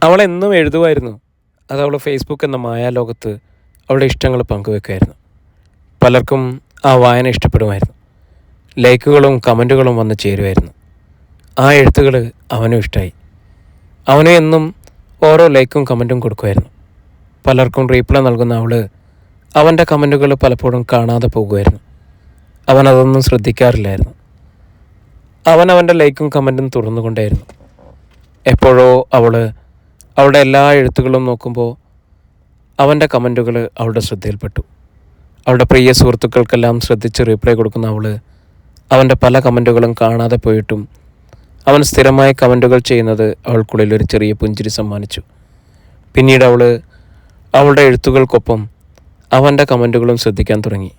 അവളെന്നും എഴുതുമായിരുന്നു. അത് അവൾ ഫേസ്ബുക്ക് എന്ന മായാലോകത്ത് അവളുടെ ഇഷ്ടങ്ങൾ പങ്കുവെക്കുമായിരുന്നു. പലർക്കും ആ വായന ഇഷ്ടപ്പെടുമായിരുന്നു. ലൈക്കുകളും കമൻറ്റുകളും വന്ന് ചേരുമായിരുന്നു. ആ എഴുത്തുകൾ അവനും ഇഷ്ടമായി. അവനും എന്നും ഓരോ ലൈക്കും കമൻറ്റും കൊടുക്കുമായിരുന്നു. പലർക്കും റീപ്ലൈ നൽകുന്ന അവൾ അവൻ്റെ കമൻറ്റുകൾ പലപ്പോഴും കാണാതെ പോകുമായിരുന്നു. അവനതൊന്നും ശ്രദ്ധിക്കാറില്ലായിരുന്നു. അവൻ്റെ ലൈക്കും കമൻറ്റും തുറന്നുകൊണ്ടേയിരുന്നു. എപ്പോഴോ അവളുടെ എല്ലാ എഴുത്തുകളും നോക്കുമ്പോൾ അവൻ്റെ കമൻറ്റുകൾ അവളുടെ ശ്രദ്ധയിൽപ്പെട്ടു. അവളുടെ പ്രിയ സുഹൃത്തുക്കൾക്കെല്ലാം ശ്രദ്ധിച്ച് റീപ്ലൈ കൊടുക്കുന്ന അവൻ്റെ പല കമൻറ്റുകളും കാണാതെ പോയിട്ടും അവൻ സ്ഥിരമായി കമൻറ്റുകൾ ചെയ്യുന്നത് അവൾക്കുള്ളിൽ ഒരു ചെറിയ പുഞ്ചിരി സമ്മാനിച്ചു. പിന്നീട് അവളുടെ എഴുത്തുകൾക്കൊപ്പം അവൻ്റെ കമൻറ്റുകളും ശ്രദ്ധിക്കാൻ തുടങ്ങി.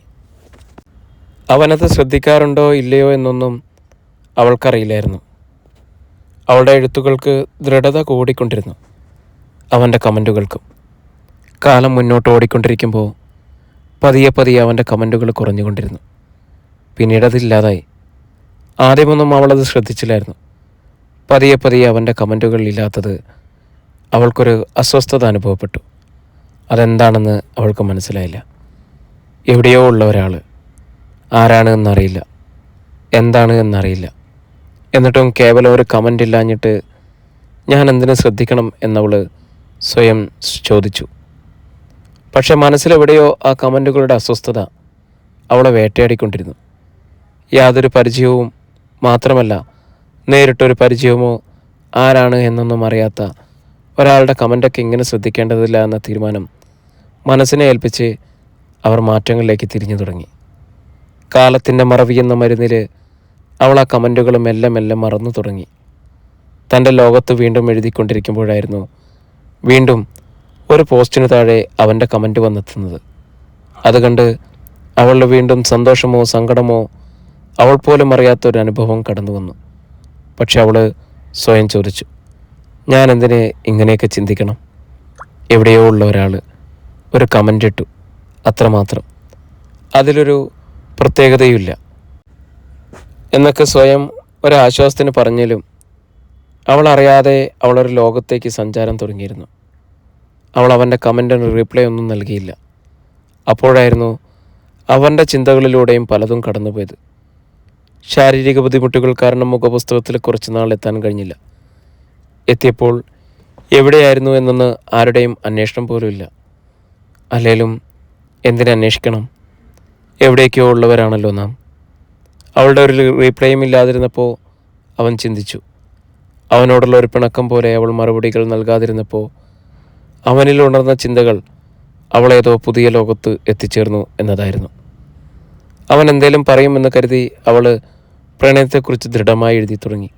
അവനത് ശ്രദ്ധിക്കാറുണ്ടോ ഇല്ലയോ എന്നൊന്നും അവൾക്കറിയില്ലായിരുന്നു. അവളുടെ എഴുത്തുകൾക്ക് ദൃഢത കൂടിക്കൊണ്ടിരുന്നു. അവൻ്റെ കമൻറ്റുകൾക്കും. കാലം മുന്നോട്ട് ഓടിക്കൊണ്ടിരിക്കുമ്പോൾ പതിയെ പതിയെ അവൻ്റെ കമൻറ്റുകൾ കുറഞ്ഞുകൊണ്ടിരുന്നു. പിന്നീട് അതില്ലാതായി. ആദ്യമൊന്നും അവളത് ശ്രദ്ധിച്ചില്ലായിരുന്നു. പതിയെ പതിയെ അവൻ്റെ കമൻറ്റുകൾ ഇല്ലാത്തത് അവൾക്കൊരു അസ്വസ്ഥത അനുഭവപ്പെട്ടു. അതെന്താണെന്ന് അവൾക്ക് മനസ്സിലായില്ല. എവിടെയോ ഉള്ള ഒരാൾ, ആരാണ് എന്നറിയില്ല, എന്താണ് എന്നറിയില്ല. എന്നിട്ടും കേവലം ഒരു കമൻ്റ് ഇല്ലാഞ്ഞിട്ട് ഞാൻ എന്തിനു ശ്രദ്ധിക്കണം എന്നവൾ സ്വയം ചോദിച്ചു. പക്ഷെ മനസ്സിലെവിടെയോ ആ കമൻറ്റുകളുടെ അസ്വസ്ഥത അവളെ വേട്ടയാടിക്കൊണ്ടിരുന്നു. യാതൊരു പരിചയവും മാത്രമല്ല, നേരിട്ടൊരു പരിചയമോ ആരാണ് എന്നൊന്നും അറിയാത്ത ഒരാളുടെ കമൻ്റൊക്കെ ഇങ്ങനെ ശ്രദ്ധിക്കേണ്ടതില്ല എന്ന തീരുമാനം മനസ്സിനെ ഏൽപ്പിച്ച് അവർ മാറ്റങ്ങളിലേക്ക് തിരിഞ്ഞു തുടങ്ങി. കാലത്തിൻ്റെ മറവി എന്ന മരുന്നിൽ അവൾ ആ കമൻറ്റുകൾ മെല്ലെ മെല്ലെ മറന്നു തുടങ്ങി. തൻ്റെ ലോകത്ത് വീണ്ടും എഴുതിക്കൊണ്ടിരിക്കുമ്പോഴായിരുന്നു വീണ്ടും ഒരു പോസ്റ്റിന് താഴെ അവൻ്റെ കമൻറ്റ് വന്നെത്തുന്നത്. അതുകണ്ട് അവളുടെ വീണ്ടും സന്തോഷമോ സങ്കടമോ അവൾ പോലും അറിയാത്തൊരനുഭവം കടന്നു വന്നു. പക്ഷെ അവൾ സ്വയം ചോദിച്ചു, ഞാൻ എന്തിനെ ഇങ്ങനെയൊക്കെ ചിന്തിക്കണം? എവിടെയോ ഉള്ള ഒരാൾ ഒരു കമൻ്റ് ഇട്ടു, അത്രമാത്രം. അതിലൊരു പ്രത്യേകതയുമില്ല എന്നൊക്കെ സ്വയം ഒരാശ്വാസത്തിന് പറഞ്ഞാലും അവൾ അറിയാതെ അവളൊരു ലോകത്തേക്ക് സഞ്ചാരം തുടങ്ങിയിരുന്നു. അവൾ അവൻ്റെ കമൻറ്റിന് റീപ്ലൈ ഒന്നും നൽകിയില്ല. അപ്പോഴായിരുന്നു അവൻ്റെ ചിന്തകളിലൂടെയും പലതും കടന്നുപോയത്. ശാരീരിക ബുദ്ധിമുട്ടുകൾ കാരണം മുഖപുസ്തകത്തിൽ കുറച്ച് നാൾ എത്താൻ കഴിഞ്ഞില്ല. എത്തിയപ്പോൾ എവിടെയായിരുന്നു എന്നൊന്ന് ആരുടെയും അന്വേഷണം പോലുമില്ല. അല്ലേലും എന്തിനന്വേഷിക്കണം? എവിടേക്കോ ഉള്ളവരാണല്ലോ നാം. അവളുടെ ഒരു റീപ്ലൈയും ഇല്ലാതിരുന്നപ്പോൾ അവൻ ചിന്തിച്ചു. അവനോടുള്ള ഒരു പിണക്കം പോലെ അവൾ മറുപടികൾ നൽകാതിരുന്നപ്പോൾ അവനിൽ ഉണർന്ന ചിന്തകൾ അവളേതോ പുതിയ ലോകത്ത് എത്തിച്ചേർന്നു എന്നതായിരുന്നു. അവൻ എന്തേലും പറയുമെന്ന് കരുതി അവൾ പ്രണയത്തെക്കുറിച്ച് ദൃഢമായി എഴുതി തുടങ്ങി.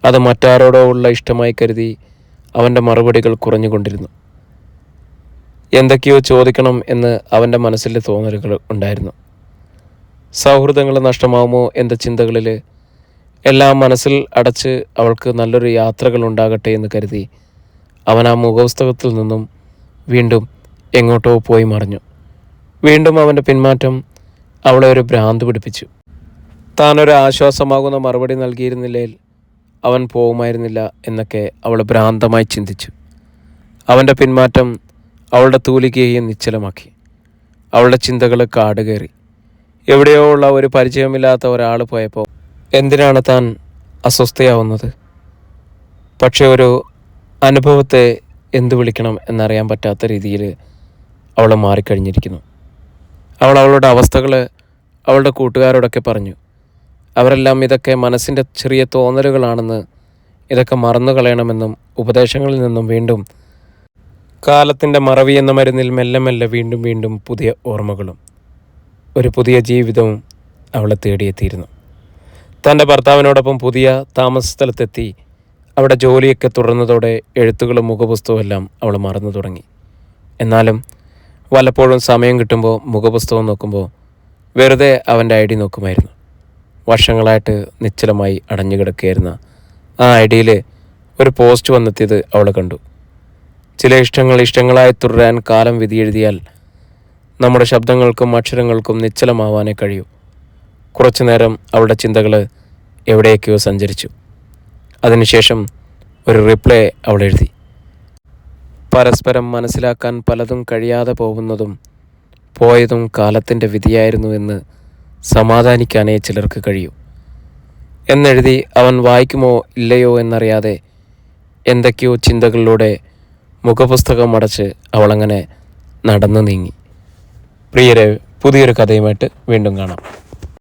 അത് മറ്റാരോടോ ഉള്ള ഇഷ്ടമായി കരുതി അവൻ്റെ മറുപടികൾ കുറഞ്ഞുകൊണ്ടിരുന്നു. എന്തൊക്കെയോ ചോദിക്കണം എന്ന് അവൻ്റെ മനസ്സിലെ തോന്നലുകൾ ഉണ്ടായിരുന്നു. സൗഹൃദങ്ങൾ നഷ്ടമാവുമോ എന്ന ചിന്തകളിൽ എല്ലാം മനസ്സിൽ അടച്ച് അവൾക്ക് നല്ലൊരു യാത്രകൾ ഉണ്ടാകട്ടെ എന്ന് കരുതി അവൻ ആ മുഖപുസ്തകത്തിൽ നിന്നും വീണ്ടും എങ്ങോട്ടോ പോയി മറിഞ്ഞു. വീണ്ടും അവൻ്റെ പിന്മാറ്റം അവളെ ഒരു ഭ്രാന്ത് പിടിപ്പിച്ചു. താനൊരു ആശ്വാസമാകുന്ന മറുപടി നൽകിയിരുന്നില്ലേൽ അവൻ പോവുമായിരുന്നില്ല എന്നൊക്കെ അവൾ ഭ്രാന്തമായി ചിന്തിച്ചു. അവൻ്റെ പിന്മാറ്റം അവളുടെ തൂലികയെയും നിശ്ചലമാക്കി. അവളുടെ ചിന്തകൾ കാടുകയറി. എവിടെയോ ഉള്ള ഒരു പരിചയമില്ലാത്ത ഒരാൾ പോയപ്പോൾ എന്തിനാണ് താൻ അസ്വസ്ഥയാവുന്നത്? പക്ഷെ ഒരു അനുഭവത്തെ എന്തു വിളിക്കണം എന്നറിയാൻ പറ്റാത്ത രീതിയിൽ അവൾ മാറിക്കഴിഞ്ഞിരിക്കുന്നു. അവളുടെ അവസ്ഥകൾ അവളുടെ കൂട്ടുകാരോടൊക്കെ പറഞ്ഞു. അവരെല്ലാം ഇതൊക്കെ മനസ്സിൻ്റെ ചെറിയ തോന്നലുകളാണെന്ന്, ഇതൊക്കെ മറന്നു കളയണമെന്നും ഉപദേശങ്ങളിൽ നിന്നും വീണ്ടും കാലത്തിൻ്റെ മറവി എന്ന മരുന്നിൽ മെല്ലെ മെല്ലെ വീണ്ടും വീണ്ടും പുതിയ ഓർമ്മകളും ഒരു പുതിയ ജീവിതവും അവളെ തേടിയെത്തിയിരുന്നു. തൻ്റെ ഭർത്താവിനോടൊപ്പം പുതിയ താമസ സ്ഥലത്തെത്തി അവിടെ ജോലിയൊക്കെ തുടർന്നതോടെ എഴുത്തുകളും മുഖപുസ്തകവും എല്ലാം അവൾ മറന്നു തുടങ്ങി. എന്നാലും വല്ലപ്പോഴും സമയം കിട്ടുമ്പോൾ മുഖപുസ്തകം നോക്കുമ്പോൾ വെറുതെ അവൻ്റെ ഐ ഡി നോക്കുമായിരുന്നു. വർഷങ്ങളായിട്ട് നിശ്ചലമായി അടഞ്ഞു കിടക്കുകയായിരുന്ന ആ ഐ ഡിയിൽ ഒരു പോസ്റ്റ് വന്നെത്തിയത് അവൾ കണ്ടു. ചില ഇഷ്ടങ്ങൾ ഇഷ്ടങ്ങളായി തുടരാൻ കാലം വിധിയെഴുതിയാൽ നമ്മുടെ ശബ്ദങ്ങൾക്കും അക്ഷരങ്ങൾക്കും നിശ്ചലമാവാനേ കഴിയൂ. കുറച്ചു നേരം അവളുടെ ചിന്തകൾ എവിടേക്കോ സഞ്ചരിച്ചു. അതിനുശേഷം ഒരു റിപ്ലൈ അവൾ എഴുതി. പരസ്പരം മനസ്സിലാക്കാൻ പലതും കഴിയാതെ പോകുന്നതും പോയതും കാലത്തിൻ്റെ വിധിയായിരുന്നു എന്ന് സമാധാനിക്കാനേ ചിലർക്ക് കഴിയൂ. എന്നെഴുതി അവൻ വായിക്കുമോ ഇല്ലയോ എന്നറിയാതെ എന്തൊക്കെയോ ചിന്തകളിലൂടെ മുഖപുസ്തകം അടച്ച് അവളങ്ങനെ നടന്നു നീങ്ങി. പ്രിയരെ, പുതിയൊരു കഥയുമായിട്ട് വീണ്ടും കാണാം.